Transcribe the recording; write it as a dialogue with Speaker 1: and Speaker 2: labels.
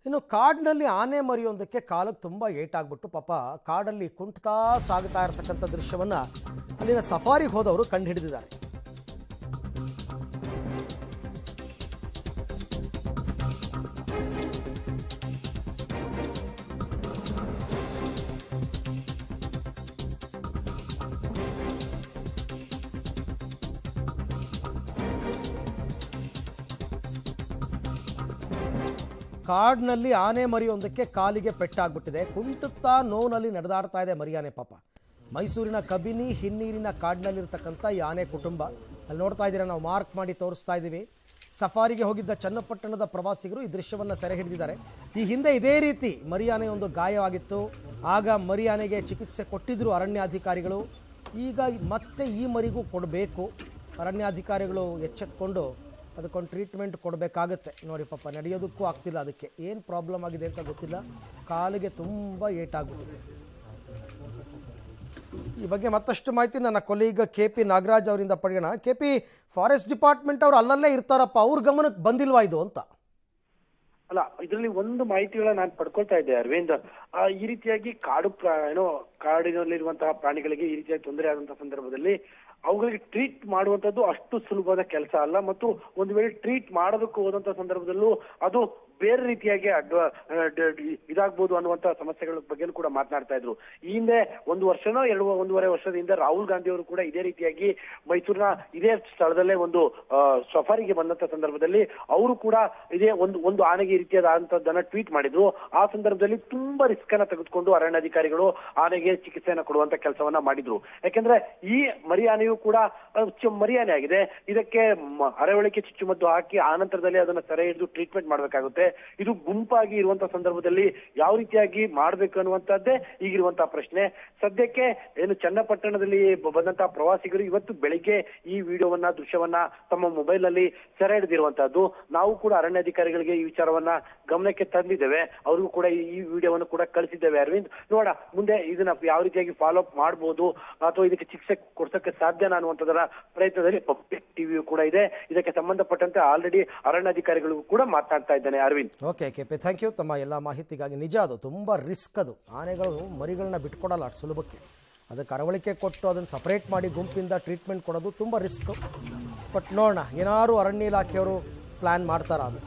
Speaker 1: ಇನ್ನು ಕಾಡಿನಲ್ಲಿ ಆನೆ ಮರಿಯೊಂದಕ್ಕೆ ಕಾಲಕ್ಕೆ ತುಂಬ ಏಟಾಗ್ಬಿಟ್ಟು ಪಾಪ ಕಾಡಲ್ಲಿ ಕುಂಟ್ತಾ ಸಾಗುತ್ತಾ ಇರತಕ್ಕಂಥ ದೃಶ್ಯವನ್ನ ಅಲ್ಲಿನ ಸಫಾರಿಗೆ ಹೋದವರು ಕಂಡು ಹಿಡಿದಿದ್ದಾರೆ. ಕಾಡಿನಲ್ಲಿ ಆನೆ ಮರಿಯೊಂದಕ್ಕೆ ಕಾಲಿಗೆ ಪೆಟ್ಟಾಗ್ಬಿಟ್ಟಿದೆ. ಕುಂಟುತ್ತಾ ನೋವಿನಲ್ಲಿ ನಡೆದಾಡ್ತಾ ಇದೆ ಮರಿಯಾನೆ ಪಾಪ. ಮೈಸೂರಿನ ಕಬಿನಿ ಹಿನ್ನೀರಿನ ಕಾಡಿನಲ್ಲಿರ್ತಕ್ಕಂಥ ಈ ಆನೆ ಕುಟುಂಬ ಅಲ್ಲಿ ನೋಡ್ತಾ ಇದ್ದೀರಾ, ನಾವು ಮಾರ್ಕ್ ಮಾಡಿ ತೋರಿಸ್ತಾ ಇದ್ದೀವಿ. ಸಫಾರಿಗೆ ಹೋಗಿದ್ದ ಚನ್ನಪಟ್ಟಣದ ಪ್ರವಾಸಿಗರು ಈ ದೃಶ್ಯವನ್ನು ಸೆರೆ ಹಿಡಿದಿದ್ದಾರೆ. ಈ ಹಿಂದೆ ಇದೇ ರೀತಿ ಮರಿಯಾನೆ ಒಂದು ಗಾಯವಾಗಿತ್ತು. ಆಗ ಮರಿಯಾನೆಗೆ ಚಿಕಿತ್ಸೆ ಕೊಟ್ಟಿದ್ರು ಅರಣ್ಯಾಧಿಕಾರಿಗಳು. ಈಗ ಮತ್ತೆ ಈ ಮರಿಗೂ ಕೊಡಬೇಕು. ಅರಣ್ಯಾಧಿಕಾರಿಗಳು ಎಚ್ಚೆತ್ಕೊಂಡು ಅದಕ್ಕೊಂದು ಟ್ರೀಟ್ಮೆಂಟ್ ಕೊಡಬೇಕಾಗತ್ತೆ. ನೋಡಿ ಪಾಪ ನಡೆಯೋದಕ್ಕೂ ಆಗ್ತಿಲ್ಲ. ಅದಕ್ಕೆ ಏನು ಪ್ರಾಬ್ಲಮ್ ಆಗಿದೆ ಅಂತ ಗೊತ್ತಿಲ್ಲ. ಕಾಲಿಗೆ ತುಂಬ ಏಟಾಗ್ಬಿಟ್ಟಿದೆ. ಈ ಬಗ್ಗೆ ಮತ್ತಷ್ಟು ಮಾಹಿತಿ ನನ್ನ ಕೊಲೀಗ KP ನಾಗರಾಜ್ ಅವರಿಂದ ಪಡೆಯೋಣ. KP, ಫಾರೆಸ್ಟ್ ಡಿಪಾರ್ಟ್ಮೆಂಟ್ ಅವರು ಅಲ್ಲಲ್ಲೇ ಇರ್ತಾರಪ್ಪ, ಅವ್ರ ಗಮನಕ್ಕೆ ಬಂದಿಲ್ವಾ ಇದು ಅಂತ?
Speaker 2: ಅಲ್ಲ, ಇದರಲ್ಲಿ ಒಂದು ಮಾಹಿತಿಗಳನ್ನ ನಾನು ಪಡ್ಕೊಳ್ತಾ ಇದ್ದೆ ಅರವಿಂದ್. ಈ ರೀತಿಯಾಗಿ ಕಾಡಿನಲ್ಲಿರುವಂತಹ ಪ್ರಾಣಿಗಳಿಗೆ ಈ ರೀತಿಯಾಗಿ ತೊಂದರೆ ಆದಂತಹ ಸಂದರ್ಭದಲ್ಲಿ ಅವುಗಳಿಗೆ ಟ್ರೀಟ್ ಮಾಡುವಂತದ್ದು ಅಷ್ಟು ಸುಲಭವಾದ ಕೆಲಸ ಅಲ್ಲ. ಮತ್ತು ಒಂದು ವೇಳೆ ಟ್ರೀಟ್ ಮಾಡೋದಕ್ಕೂ ಹೋದಂತ ಸಂದರ್ಭದಲ್ಲೂ ಅದು ಬೇರೆ ರೀತಿಯಾಗಿ ಇದಾಗ್ಬೋದು ಅನ್ನುವಂತ ಸಮಸ್ಯೆಗಳ ಬಗ್ಗೆ ಕೂಡ ಮಾತನಾಡ್ತಾ ಇದ್ರು. ಈ ಹಿಂದೆ ಒಂದೂವರೆ ವರ್ಷದ ಹಿಂದೆ ರಾಹುಲ್ ಗಾಂಧಿ ಅವರು ಕೂಡ ಇದೇ ರೀತಿಯಾಗಿ ಮೈಸೂರಿನ ಇದೇ ಸ್ಥಳದಲ್ಲೇ ಒಂದು ಸಫಾರಿಗೆ ಬಂದಂತ ಸಂದರ್ಭದಲ್ಲಿ ಅವರು ಕೂಡ ಇದೇ ಒಂದು ಆನೆಗೆ ಈ ರೀತಿಯಾದಂತದ್ದನ್ನ ಟ್ವೀಟ್ ಮಾಡಿದ್ರು. ಆ ಸಂದರ್ಭದಲ್ಲಿ ತುಂಬಾ ರಿಸ್ಕ್ ಅನ್ನ ತೆಗೆದುಕೊಂಡು ಅರಣ್ಯಾಧಿಕಾರಿಗಳು ಆನೆಗೆ ಚಿಕಿತ್ಸೆಯನ್ನ ಕೊಡುವಂತ ಕೆಲಸವನ್ನ ಮಾಡಿದ್ರು. ಯಾಕೆಂದ್ರೆ ಈ ಮರಿ ಆನೆಯು ಕೂಡ ಮರಿಯಾನೆ ಆಗಿದೆ. ಇದಕ್ಕೆ ಅರವಳಿಕೆ ಚುಚ್ಚುಮದ್ದು ಹಾಕಿ ಆನಂತರದಲ್ಲಿ ಅದನ್ನ ಸೆರೆ ಹಿಡಿದು ಟ್ರೀಟ್ಮೆಂಟ್ ಮಾಡ್ಬೇಕಾಗುತ್ತೆ. ಇದು ಗುಂಪಾಗಿ ಇರುವಂತಹ ಸಂದರ್ಭದಲ್ಲಿ ಯಾವ ರೀತಿಯಾಗಿ ಮಾಡ್ಬೇಕು ಅನ್ನುವಂಥದ್ದೇ ಈಗಿರುವಂತಹ ಪ್ರಶ್ನೆ. ಸದ್ಯಕ್ಕೆ ಏನು ಚನ್ನಪಟ್ಟಣದಲ್ಲಿ ಬಂದಂತಹ ಪ್ರವಾಸಿಗರು ಇವತ್ತು ಬೆಳಿಗ್ಗೆ ಈ ದೃಶ್ಯವನ್ನ ತಮ್ಮ ಮೊಬೈಲ್ ನಲ್ಲಿ ಸೆರೆ ಹಿಡಿದಿರುವಂತಹದ್ದು. ನಾವು ಕೂಡ ಅರಣ್ಯಾಧಿಕಾರಿಗಳಿಗೆ ಈ ವಿಚಾರವನ್ನ ಗಮನಕ್ಕೆ ತಂದಿದ್ದೇವೆ. ಅವ್ರಿಗೂ ಕೂಡ ಈ ವಿಡಿಯೋವನ್ನು ಕೂಡ ಕಳಿಸಿದ್ದೇವೆ ಅರವಿಂದ್. ನೋಡ ಮುಂದೆ ಇದನ್ನ ಯಾವ ರೀತಿಯಾಗಿ ಫಾಲೋ ಅಪ್ ಮಾಡಬಹುದು ಅಥವಾ ಇದಕ್ಕೆ ಚಿಕಿತ್ಸೆ ಕೊಡ್ಸಕ್ಕೆ ಸಾಧ್ಯನಾ ಅನ್ನುವಂಥದ್ದರ ಪ್ರಯತ್ನದಲ್ಲಿ ಪಬ್ಲಿಕ್ ಟಿವಿಯು ಕೂಡ ಇದೆ. ಇದಕ್ಕೆ ಸಂಬಂಧಪಟ್ಟಂತೆ ಆಲ್ರೆಡಿ ಅರಣ್ಯಾಧಿಕಾರಿಗಳಿಗೂ ಕೂಡ ಮಾತನಾಡ್ತಾ ಇದ್ದೇನೆ Arvind.
Speaker 1: Okay KP, thank you ತಮ್ಮ ಎಲ್ಲ ಮಾಹಿತಿಗಾಗಿ. ನಿಜ ಅದು ತುಂಬ ರಿಸ್ಕ್. ಅದು ಆನೆಗಳು ಮರಿಗಳನ್ನ ಬಿಟ್ಕೊಡಲ್ಲ ಅಷ್ಟು ಸುಲಭಕ್ಕೆ. ಅದಕ್ಕೆ ಅರವಳಿಕೆ ಕೊಟ್ಟು ಅದನ್ನು ಸಪ್ರೇಟ್ ಮಾಡಿ ಗುಂಪಿಂದ ಟ್ರೀಟ್ಮೆಂಟ್ ಕೊಡೋದು ತುಂಬ ರಿಸ್ಕ್. ಬಟ್ ನೋಡೋಣ ಏನಾದ್ರು ಅರಣ್ಯ ಇಲಾಖೆಯವರು ಪ್ಲ್ಯಾನ್ ಮಾಡ್ತಾರಾ ಅಂತ.